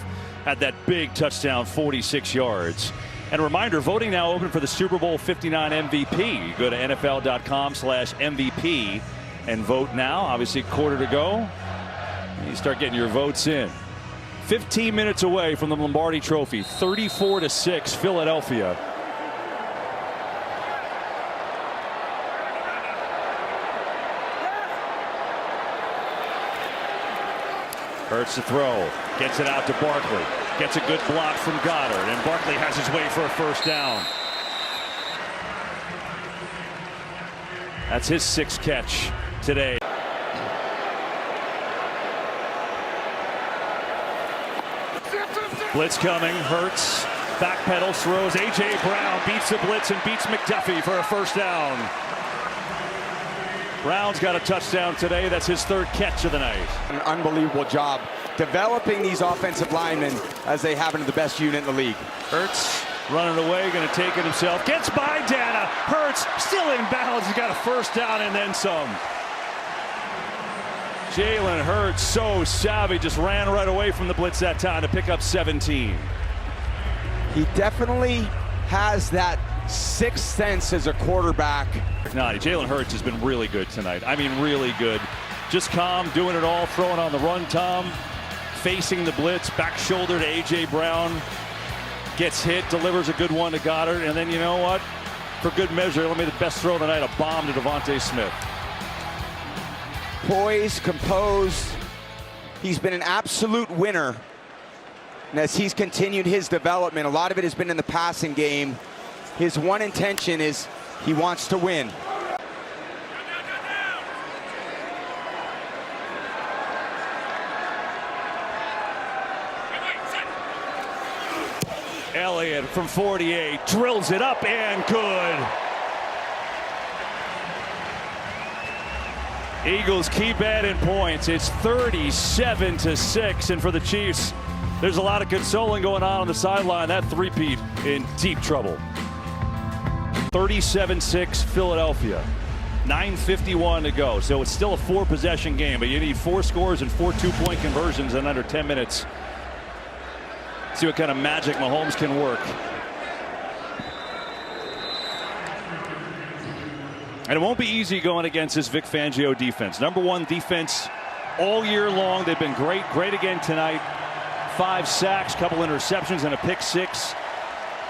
had that big touchdown, 46 yards. And a reminder, voting now open for the Super Bowl 59 MVP. Go to NFL.com/MVP and vote now. Obviously, quarter to go. You start getting your votes in. 15 minutes away from the Lombardi Trophy. 34-6, Philadelphia. Hurts to throw, gets it out to Barkley, gets a good block from Goddard, and Barkley has his way for a first down. That's his 6th catch today. Blitz coming, Hurts, backpedals, throws, A.J. Brown beats the blitz and beats McDuffie for a first down. Brown's got a touchdown today. That's his 3rd catch of the night. An unbelievable job developing these offensive linemen as they have into the best unit in the league. Hurts running away, going to take it himself. Gets by Dana. Hurts still in bounds. He's got a first down and then some. Jalen Hurts, so savvy, just ran right away from the blitz that time to pick up 17. He definitely has that 6th sense as a quarterback. Jalen Hurts has been really good tonight. I mean, really good. Just calm, doing it all, throwing on the run, Tom. Facing the blitz, back shoulder to A.J. Brown. Gets hit, delivers a good one to Goddard. And then, you know what? For good measure, let me the best throw of the night, a bomb to Devontae Smith. Poised, composed. He's been an absolute winner. And as he's continued his development, a lot of it has been in the passing game. His one intention is he wants to win. Elliott from 48 drills it up and good. Eagles keep adding points. It's 37-6, and for the Chiefs, there's a lot of consoling going on the sideline. That three-peat in deep trouble. 37-6 Philadelphia. 9:51 to go. So it's still a 4-possession game, but you need 4 scores and 4 two-point conversions in under 10 minutes. See what kind of magic Mahomes can work. And it won't be easy going against this Vic Fangio defense. #1 defense all year long. They've been great. Great again tonight. 5 sacks, couple interceptions, and a pick 6.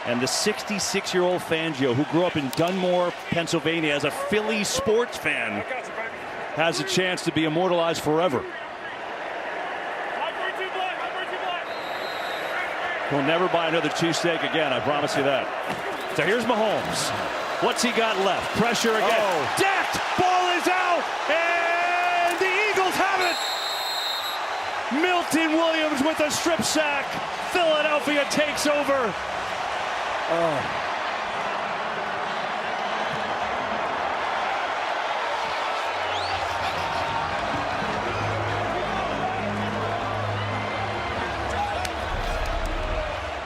And the 66-year-old Fangio, who grew up in Dunmore, Pennsylvania, as a Philly sports fan, has a chance to be immortalized forever. He'll never buy another cheesesteak again, I promise you that. So here's Mahomes. What's he got left? Pressure again. Decked! Ball is out! And the Eagles have it! Milton Williams with a strip sack. Philadelphia takes over.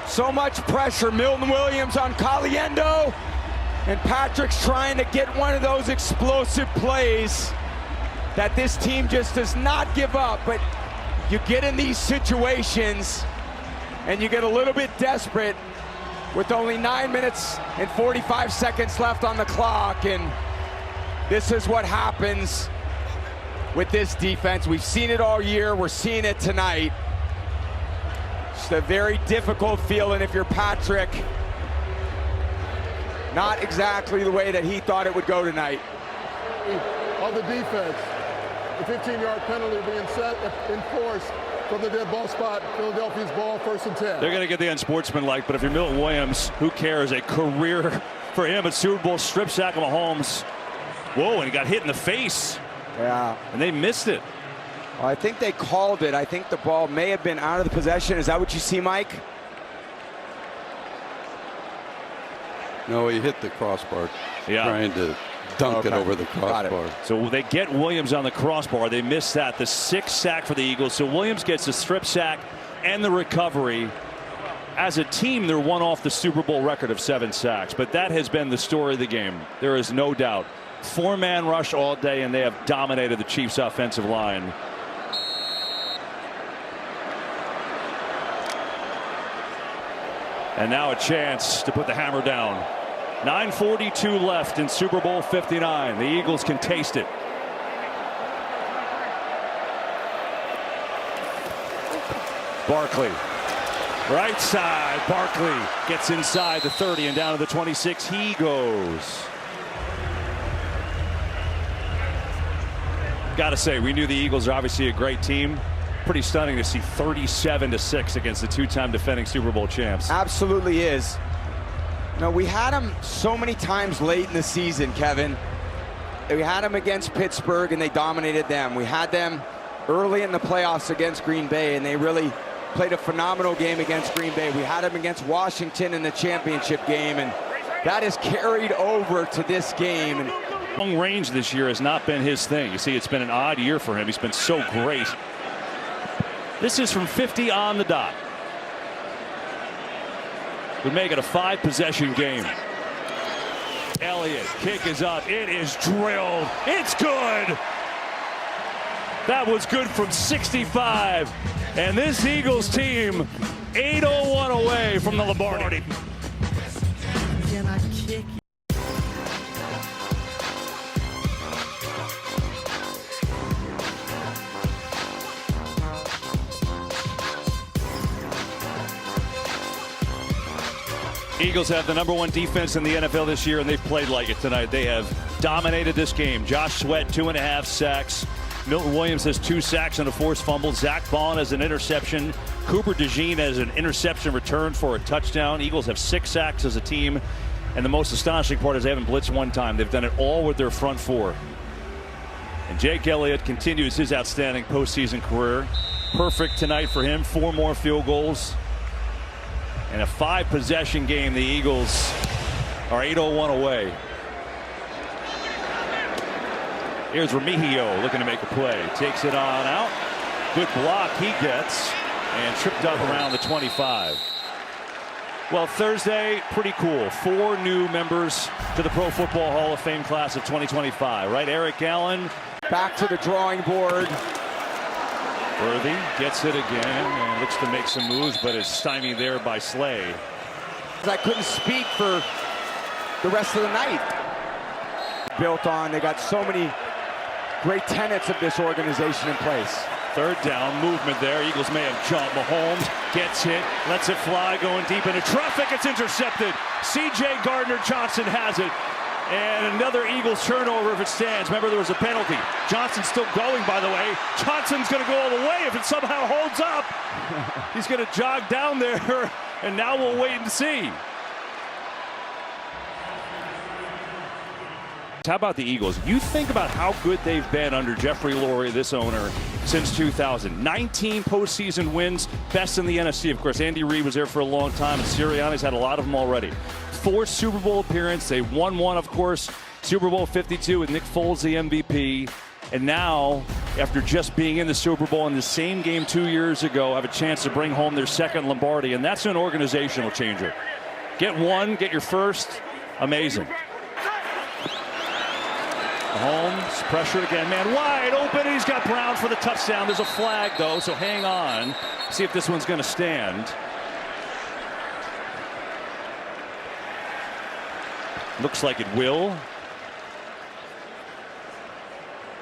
So much pressure. Milton Williams on Caliendo. And Patrick's trying to get one of those explosive plays that this team just does not give up. But you get in these situations and you get a little bit desperate with only 9 minutes and 45 seconds left on the clock. And this is what happens with this defense. We've seen it all year. We're seeing it tonight. It's a very difficult feeling if you're Patrick. Not exactly the way that he thought it would go tonight. On the defense, The 15-yard penalty being enforced from the dead ball spot. Philadelphia's ball, 1st and 10. They're going to get the unsportsmanlike, but if you're Milton Williams, who cares? A career for him at Super Bowl, strip sack of Mahomes. Whoa, and he got hit in the face. Yeah. And they missed it. Well, I think they called it. I think the ball may have been out of the possession. Is that what you see, Mike? No, he hit the crossbar. Yeah. Trying to dunk it over the crossbar. So they get Williams on the crossbar. They missed that. The 6th sack for the Eagles. So Williams gets the strip sack and the recovery. As a team, they're one off the Super Bowl record of 7 sacks. But that has been the story of the game. There is no doubt. 4-man rush all day, and they have dominated the Chiefs' offensive line. And now a chance to put the hammer down. 9:42 left in Super Bowl 59. The Eagles can taste it. Barkley. Right side. Barkley gets inside the 30 and down to the 26. He goes. Got to say, we knew the Eagles are obviously a great team. Pretty stunning to see 37-6 against the 2-time defending Super Bowl champs. Absolutely is. No, we had them so many times late in the season, Kevin. We had them against Pittsburgh, and they dominated them. We had them early in the playoffs against Green Bay, and they really played a phenomenal game against Green Bay. We had them against Washington in the championship game, and that has carried over to this game. And long range this year has not been his thing. You see, it's been an odd year for him. He's been so great. This is from 50 on the dot. Would make it a 5-possession game. Elliott, kick is up. It is drilled. It's good. That was good from 65. And this Eagles team 801 away from the Lombardi. Can I kick you? Eagles have the #1 defense in the NFL this year, and they've played like it tonight. They have dominated this game. Josh Sweat, 2.5 sacks. Milton Williams has 2 sacks and a forced fumble. Zach Bond has an interception. Cooper DeJean has an interception return for a touchdown. Eagles have 6 sacks as a team. And the most astonishing part is they haven't blitzed one time. They've done it all with their front 4. And Jake Elliott continues his outstanding postseason career. Perfect tonight for him. 4 more field goals. In a 5-possession game, the Eagles are 801 away. Here's Remigio looking to make a play. Takes it on out. Good block he gets. And tripped up around the 25. Well, Thursday, pretty cool. 4 new members to the Pro Football Hall of Fame class of 2025, right? Eric Allen. back to the drawing board. Worthy gets it again and looks to make some moves, but is stymied there by Slay. I couldn't speak for the rest of the night. Built on, they got so many great tenets of this organization in place. 3rd down, movement there. Eagles may have jumped. Mahomes gets hit, lets it fly, going deep into traffic. It's intercepted. C.J. Gardner-Johnson has it. And another Eagles turnover if it stands. Remember, there was a penalty. Johnson's still going, by the way. Johnson's going to go all the way if it somehow holds up. He's going to jog down there, and now we'll wait and see. How about the Eagles? You think about how good they've been under Jeffrey Lurie, this owner, since 2000. 19 postseason wins, best in the NFC. Of course, Andy Reid was there for a long time, and Sirianni's had a lot of them already. 4 Super Bowl appearances. They won one, of course, Super Bowl 52 with Nick Foles, the MVP. And now, after just being in the Super Bowl in the same game 2 years ago, have a chance to bring home their 2nd Lombardi. And that's an organizational changer. Get one, get your first. Amazing. Mahomes, pressure again, man, wide open. He's got Brown for the touchdown. There's a flag, though, so hang on. See if this one's going to stand. Looks like it will.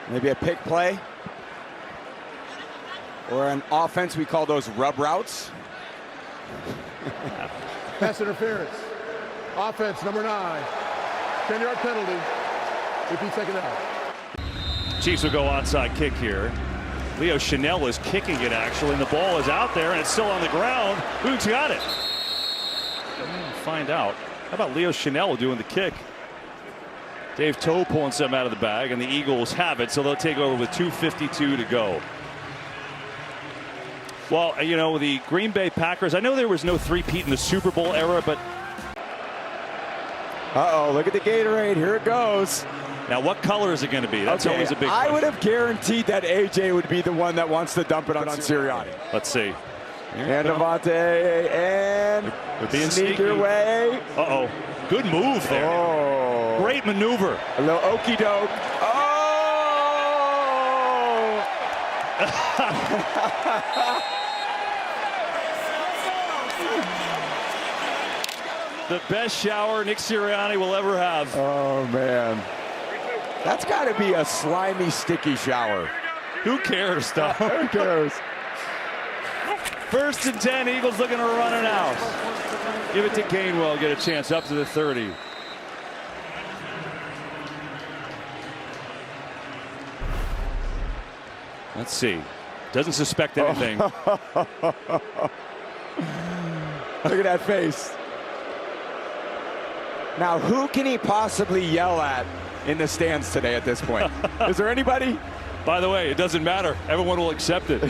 Maybe a pick play. Or an offense, we call those rub routes. Pass interference. Offense, number 9. 10-yard penalty. Repeat second down. Chiefs will go onside kick here. Leo Chanel is kicking it, actually, and the ball is out there, and it's still on the ground. Who's got it? We'll find out. How about Leo Chanel doing the kick? Dave Toe pulling some out of the bag, and the Eagles have it, so they'll take over with 2:52 to go. Well, you know, the Green Bay Packers, I know there was no three-peat in the Super Bowl era, but... Uh-oh, look at the Gatorade. Here it goes. Now, what color is it going to be? That's always a big question. I would have guaranteed that AJ would be the one that wants to dump it on Sirianni. Let's see. And Devontae, and sneak your way. Uh-oh. Good move there. Oh. Great maneuver. A little okey doke. Oh! The best shower Nick Sirianni will ever have. Oh, man. That's got to be a slimy, sticky shower. Who cares, though? Who cares? 1st and 10, Eagles looking to run it out. Give it to Gainwell, get a chance up to the 30. Let's see. Doesn't suspect anything. Look at that face. Now, who can he possibly yell at in the stands today at this point? Is there anybody? By the way, it doesn't matter. Everyone will accept it.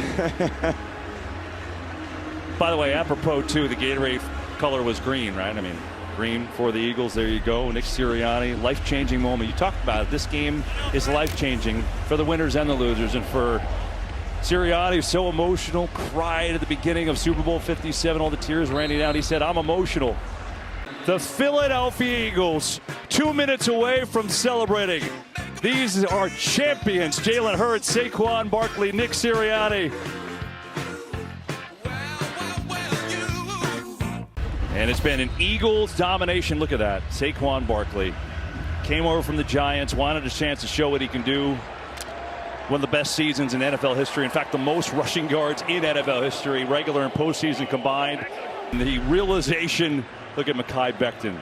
By the way, apropos too, the Gatorade color was green, right? I mean, green for the Eagles. There you go. Nick Sirianni, life-changing moment. You talked about it. This game is life-changing for the winners and the losers. And for Sirianni, so emotional, cried at the beginning of Super Bowl 57. All the tears raining down. He said, "I'm emotional." The Philadelphia Eagles, 2 minutes away from celebrating. These are champions. Jalen Hurts, Saquon Barkley, Nick Sirianni. And it's been an Eagles domination. Look at that. Saquon Barkley came over from the Giants, wanted a chance to show what he can do. One of the best seasons in NFL history. In fact, the most rushing yards in NFL history, regular and postseason combined. And the realization, look at Mekhi Becton.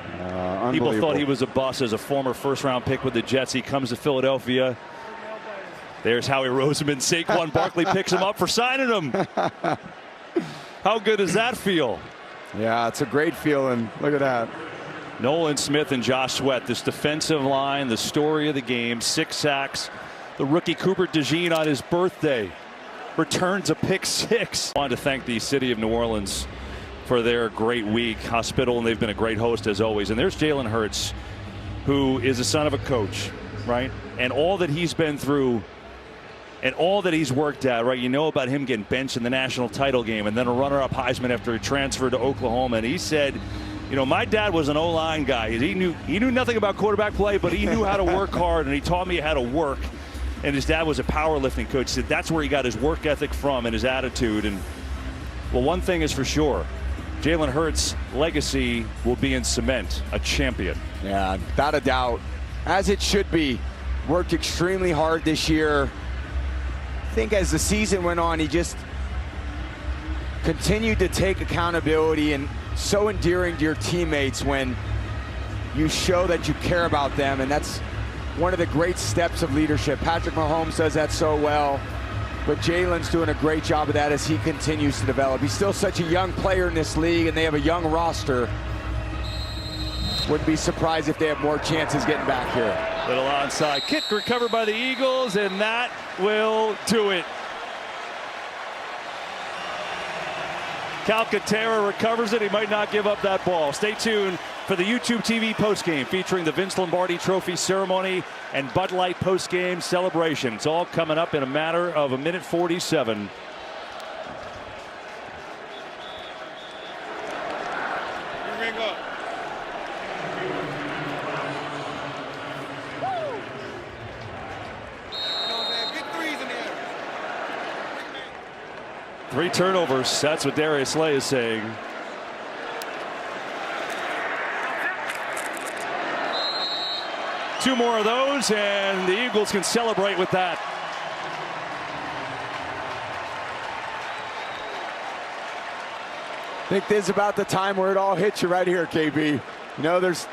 People thought he was a bust as a former first-round pick with the Jets. He comes to Philadelphia. There's Howie Roseman. Saquon Barkley picks him up for signing him. How good does that feel? Yeah, it's a great feeling. Look at that. Nolan Smith and Josh Sweat, this defensive line, the story of the game, 6 sacks. The rookie Cooper DeJean on his birthday returns a pick 6. I wanted to thank the city of New Orleans for their great week, hospitable, and they've been a great host as always. And there's Jalen Hurts, who is the son of a coach, right? And all that he's been through and all that he's worked at, right? You know about him getting benched in the national title game and then a runner-up Heisman after he transferred to Oklahoma. And he said, you know, my dad was an O-line guy. He knew nothing about quarterback play, but he knew how to work hard, and he taught me how to work. And his dad was a powerlifting coach. He said that's where he got his work ethic from and his attitude. And, well, one thing is for sure. Jalen Hurts' legacy will be in cement, a champion. Yeah, without a doubt. As it should be. Worked extremely hard this year. I think as the season went on, he just continued to take accountability, and so endearing to your teammates when you show that you care about them, and that's one of the great steps of leadership. Patrick Mahomes does that so well, but Jalen's doing a great job of that as he continues to develop. He's still such a young player in this league, and they have a young roster. Wouldn't be surprised if they have more chances getting back here. Little onside kick recovered by the Eagles, and that will do it. Calcaterra recovers it. He might not give up that ball. Stay tuned for the YouTube TV postgame featuring the Vince Lombardi Trophy ceremony and Bud Light postgame celebration. It's all coming up in a matter of 1:47. Three turnovers. That's what Darius Slay is saying. Two more of those, and the Eagles can celebrate with that. I think this is about the time where it all hits you right here, KB. You know, there's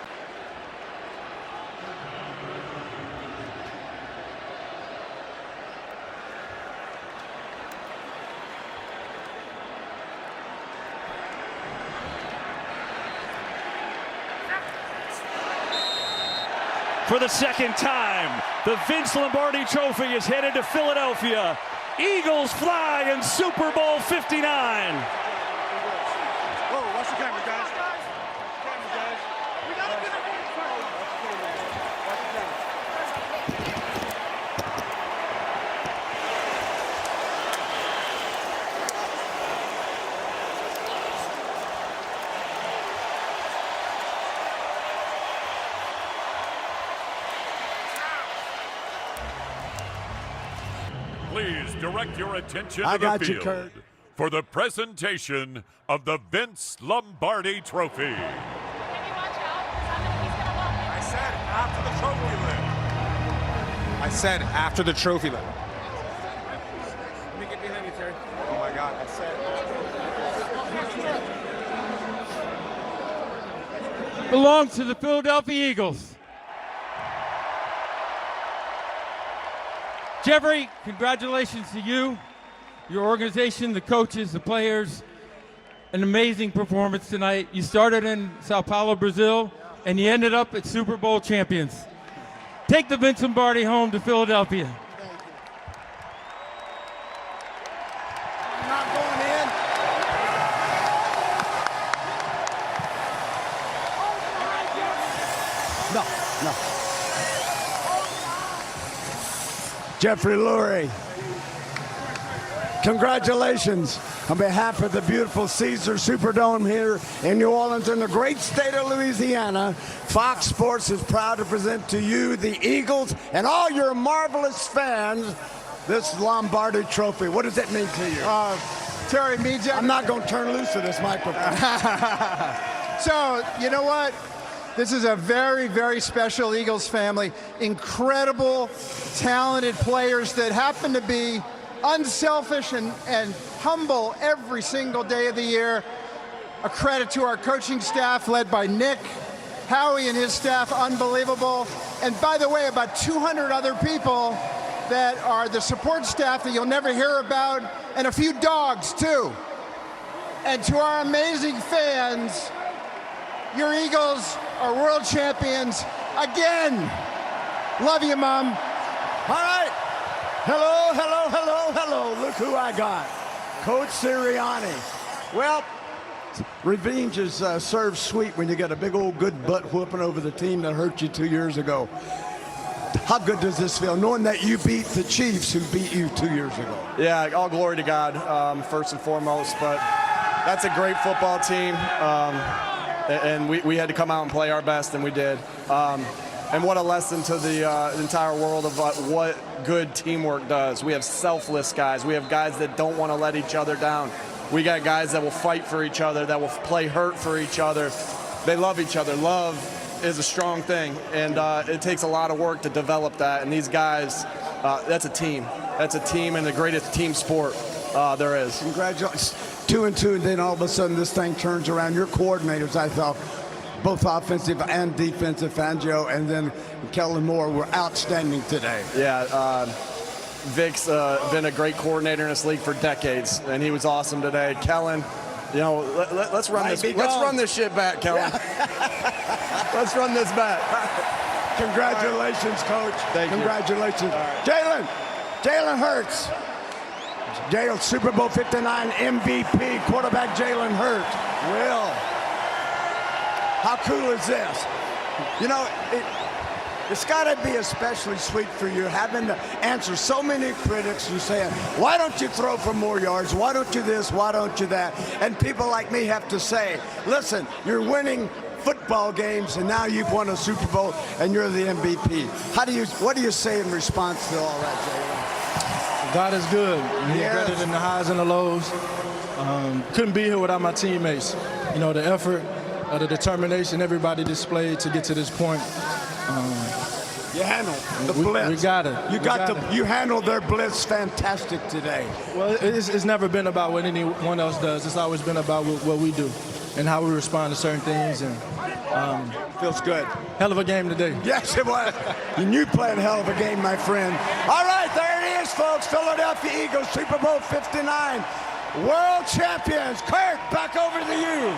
For the second time, the Vince Lombardi Trophy is headed to Philadelphia. Eagles fly in Super Bowl 59. Whoa, watch the camera, guys. Camera, guys. We gotta get it. Please direct your attention I to the got you, field Kurt. for the presentation of the Vince Lombardi Trophy. I said after the trophy limb. I said after the trophy limb. Let me get behind you, Terry. Oh my God, I said. Belongs to the Philadelphia Eagles. Jeffrey, congratulations to you, your organization, the coaches, the players. An amazing performance tonight. You started in Sao Paulo, Brazil, and you ended up at Super Bowl champions. Take the Vince Lombardi home to Philadelphia. I'm not going in. No. Jeffrey Lurie, congratulations on behalf of the beautiful Caesar Superdome here in New Orleans in the great state of Louisiana. Fox Sports is proud to present to you, the Eagles, and all your marvelous fans, this Lombardi Trophy. What does it mean to you? Terry, I'm not going to turn loose of this microphone. So, you know what? This is a very, very special Eagles family. Incredible, talented players that happen to be unselfish and humble every single day of the year. A credit to our coaching staff led by Nick, Howie and his staff, unbelievable. And by the way, about 200 other people that are the support staff that you'll never hear about, and a few dogs too. And to our amazing fans, your Eagles are world champions again. Love you, Mom. All right. Hello. Look who I got. Coach Sirianni. Well, revenge is served sweet when you get a big old good butt whooping over the team that hurt you 2 years ago. How good does this feel, knowing that you beat the Chiefs who beat you 2 years ago? Yeah, all glory to God, first and foremost. But that's a great football team. And we had to come out and play our best, and we did. And what a lesson to the entire world of what good teamwork does. We have selfless guys. We have guys that don't want to let each other down. We got guys that will fight for each other, that will play hurt for each other. They love each other. Love is a strong thing, and it takes a lot of work to develop that. And these guys, that's a team. That's a team, and the greatest team sport there is. Congratulations. 2-2, and then all of a sudden this thing turns around. Your coordinators, I thought, both offensive and defensive, Fangio and then Kellen Moore, were outstanding today. Yeah, Vic's been a great coordinator in this league for decades, and he was awesome today. Kellen, you know, let's run this. Let's run this shit back, Kellen. Yeah. Let's run this back. Congratulations, Coach. Thank you. Congratulations, Jalen Hurts. Super Bowl 59 MVP quarterback Jalen Hurts. Will, how cool is this? You know, it's got to be especially sweet for you having to answer so many critics who saying, why don't you throw for more yards? Why don't you this? Why don't you that? And people like me have to say, listen, you're winning football games, and now you've won a Super Bowl, and you're the MVP. What do you say in response to all that, Jalen? God is good. He's better than the highs and the lows. Couldn't be here without my teammates. You know, the effort, the determination everybody displayed to get to this point. You handled the blitz. We got it. You handled their blitz fantastic today. Well, it's never been about what anyone else does. It's always been about what we do and how we respond to certain things. And feels good. Hell of a game today. Yes, it was. And you played a hell of a game, my friend. All right, there it is, folks. Philadelphia Eagles, Super Bowl 59. World champions. Kurt, back over to you.